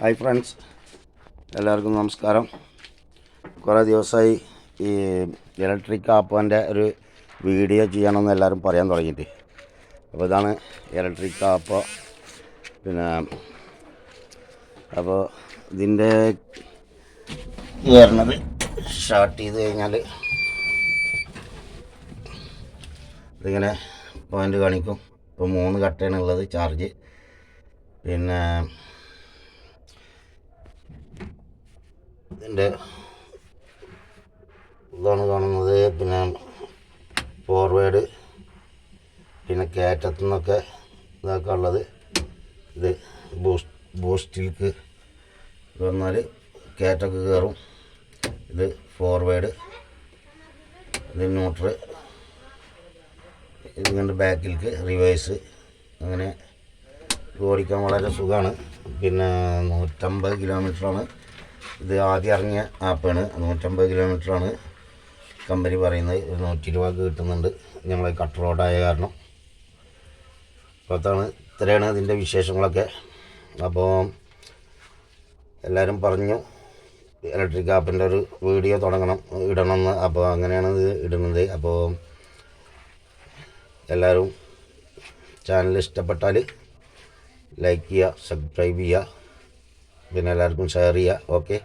Hi friends, എല്ലാവർക്കും നമസ്കാരം. കുറേ ദിവസമായി ഈ ഇലക്ട്രിക് ആപ്പാൻ്റെ ഒരു വീഡിയോ ചെയ്യണമെന്ന് എല്ലാവരും പറയാൻ തുടങ്ങിയിട്ട്. അപ്പോൾ ഇതാണ് ഇലക്ട്രിക് ആപ്പ്. അപ്പോൾ ഇതിൻ്റെ കയറുന്നത് സ്റ്റാർട്ട് ചെയ്ത് കഴിഞ്ഞാൽ ഇതിങ്ങനെ പോയിൻ്റ് കാണിക്കും. ഇപ്പോൾ 3 കട്ടയാണുള്ളത് ചാർജ്. ഇതിൻ്റെ ഇതാണ് കാണുന്നത്. ഫോർവേഡ്, കയറ്റത്തു നിന്നൊക്കെ ഇതൊക്കെ ഉള്ളത്. ഇത് ബൂസ്റ്റിലേക്ക് വന്നാൽ കയറ്റൊക്കെ കയറും. ഇത് ഫോർവേഡ്, ഇത് ന്യൂട്രൽ, ഇത് കണ്ട് ബാക്കിലേക്ക് റിവേഴ്സ്. അങ്ങനെ ഓടിക്കാൻ വളരെ സുഖമാണ്. 150 കിലോമീറ്ററാണ് ഇത് ആദ്യം ഇറങ്ങിയ ആപ്പാണ്. 150 കിലോമീറ്ററാണ് കമ്പനി പറയുന്നത്. 120 കിട്ടുന്നുണ്ട് ഞങ്ങൾ കട്ട് റോഡായ കാരണം. അപ്പോൾ ഇത്രയാണ് ഇതിൻ്റെ വിശേഷങ്ങളൊക്കെ. അപ്പോൾ എല്ലാവരും പറഞ്ഞു ഇലക്ട്രിക് ആപ്പിൻ്റെ ഒരു വീഡിയോ ഇടണമെന്ന്. അപ്പോൾ അങ്ങനെയാണ് ഇത് ഇടുന്നത്. അപ്പോൾ എല്ലാവരും ചാനൽ ഇഷ്ടപ്പെട്ടാൽ ലൈക്ക് ചെയ്യുക, സബ്സ്ക്രൈബ് ചെയ്യുക, എല്ലാവർക്കും ഷെയർ ചെയ്യുക. ഓക്കെ.